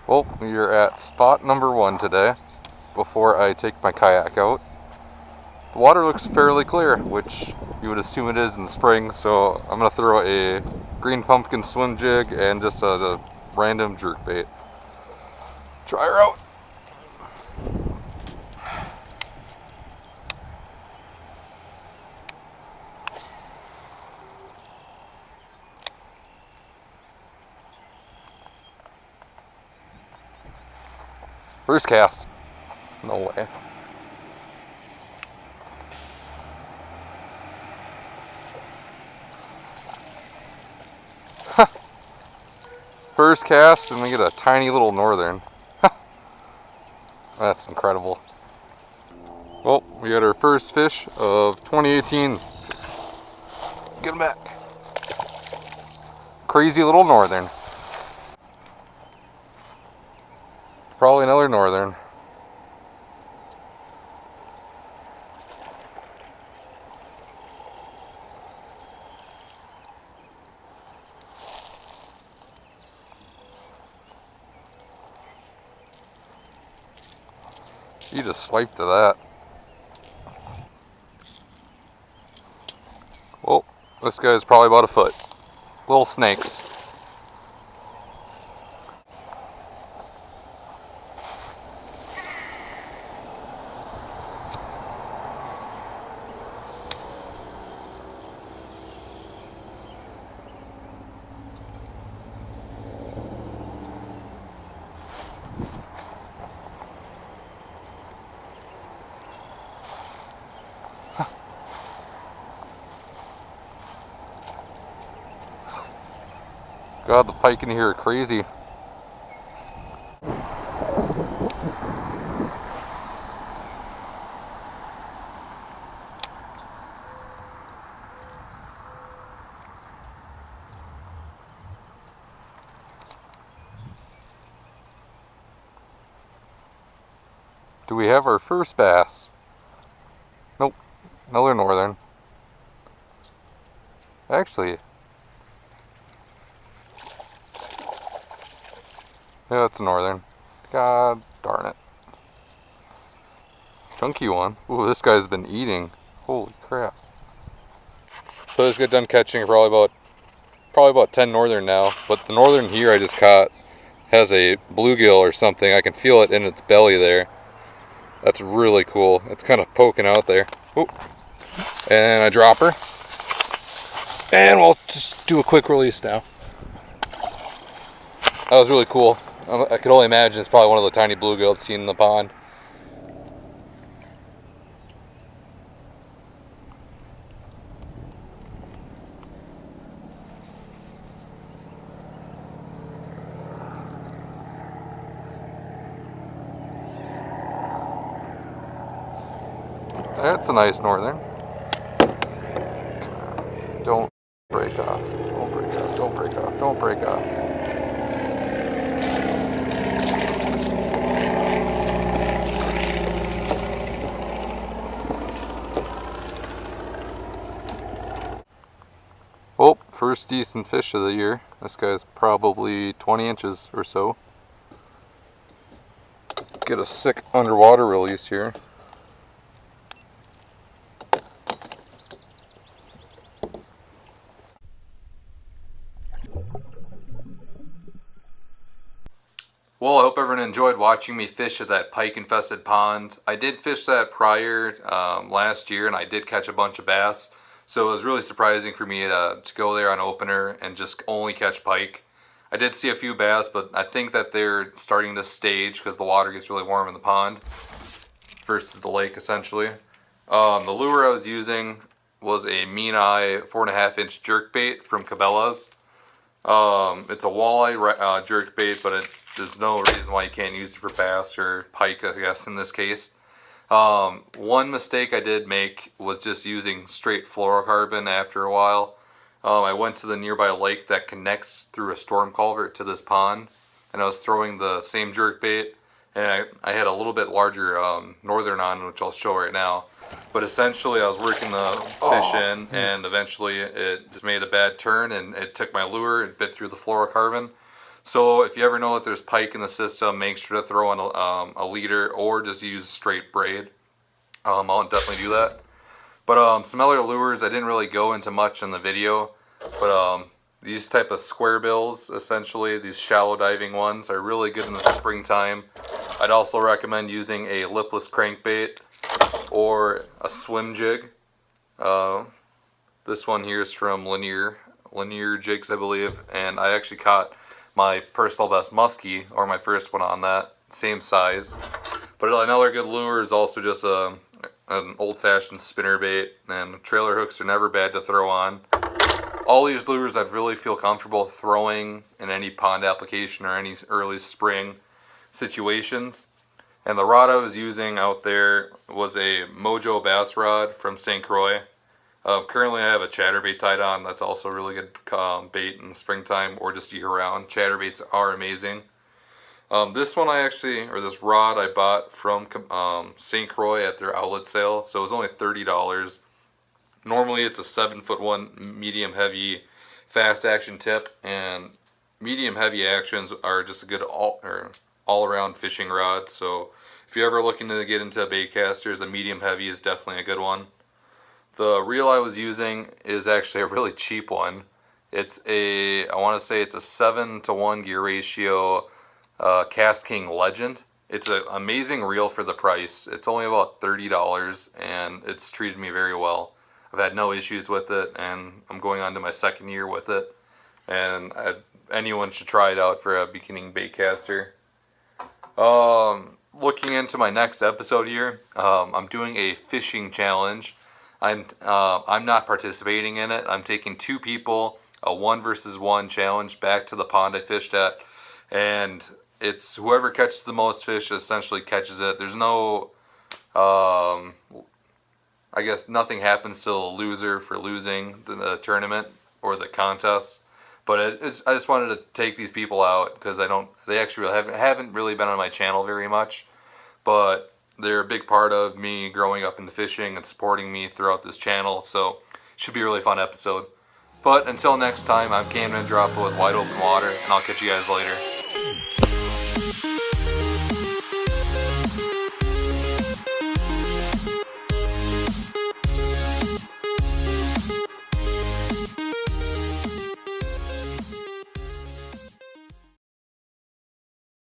Well, we are at spot number 1 today before I take my kayak out. The water looks fairly clear, which you would assume it is in the spring, so I'm going to throw a green pumpkin swim jig and just a random jerk bait. Try her out. First cast. No way. First cast and we get a tiny little northern. That's incredible. Well, we got our first fish of 2018. Get him back. Crazy little northern. Probably another northern. You just swiped to that. Well, this guy's probably about a foot. Little snakes. God, the pike in here are crazy. Do we have our first bass? Nope, another northern. Actually, yeah, it's a northern. God darn it. Chunky one. Ooh, this guy's been eating. Holy crap. So I just got done catching probably about 10 northern now. But the northern here I just caught has a bluegill or something. I can feel it in its belly there. That's really cool. It's kind of poking out there. Ooh. And I drop her. And we'll just do a quick release now. That was really cool. I could only imagine it's probably one of the tiny bluegill I've seen in the pond. That's a nice northern. Don't break off. Don't break off. Don't break off. Don't break off. Oh, first decent fish of the year. This guy's probably 20 inches or so. Get a sick underwater release here. Well, I hope everyone enjoyed watching me fish at that pike infested pond. I did fish that prior last year and I did catch a bunch of bass. So it was really surprising for me to go there on opener and just only catch pike. I did see a few bass, but I think that they're starting to stage because the water gets really warm in the pond versus the lake essentially. The lure I was using was a Mean Eye 4.5-inch jerkbait from Cabela's. It's a walleye jerkbait, but there's no reason why you can't use it for bass or pike, I guess, in this case. One mistake I did make was just using straight fluorocarbon after a while. I went to the nearby lake that connects through a storm culvert to this pond, and I was throwing the same jerkbait, and I had a little bit larger northern on, which I'll show right now. But essentially I was working the fish in, and eventually it just made a bad turn and it took my lure and bit through the fluorocarbon. So if you ever know that there's pike in the system, make sure to throw in a leader or just use straight braid. I'll definitely do that. But some other lures I didn't really go into much in the video, but these type of square bills, essentially, these shallow diving ones, are really good in the springtime. I'd also recommend using a lipless crankbait or a swim jig. This one here is from Linear Jigs, I believe, and I actually caught my personal best muskie, or my first one on that, same size. But another good lure is also just an old-fashioned spinnerbait, and trailer hooks are never bad to throw on. All these lures I'd really feel comfortable throwing in any pond application or any early spring situations. And the rod I was using out there was a Mojo bass rod from St. Croix. Currently I have a chatterbait tied on. That's also a really good bait in the springtime or just year round. Chatterbaits are amazing. This rod I bought from St. Croix at their outlet sale, so it was only $30. Normally it's a 7-foot one medium heavy fast action tip, and medium heavy actions are just a good all around fishing rod. So if you're ever looking to get into bait casters, a medium heavy is definitely a good one. The reel I was using is actually a really cheap one. It's I want to say it's a 7-to-1 gear ratio Cast King Legend. It's an amazing reel for the price. It's only about $30 and it's treated me very well. I've had no issues with it, and I'm going on to my second year with it. And anyone should try it out for a beginning bait caster. Looking into my next episode here, I'm doing a fishing challenge. I'm not participating in it. I'm taking 2 people, a 1 versus 1 challenge back to the pond I fished at, and it's whoever catches the most fish essentially catches it. There's no, I guess nothing happens to the loser for losing the tournament or the contest. But I just wanted to take these people out because they actually haven't really been on my channel very much, but they're a big part of me growing up into fishing and supporting me throughout this channel, so should be a really fun episode. But until next time, I'm Camden Droppa with Wide Open Water, and I'll catch you guys later.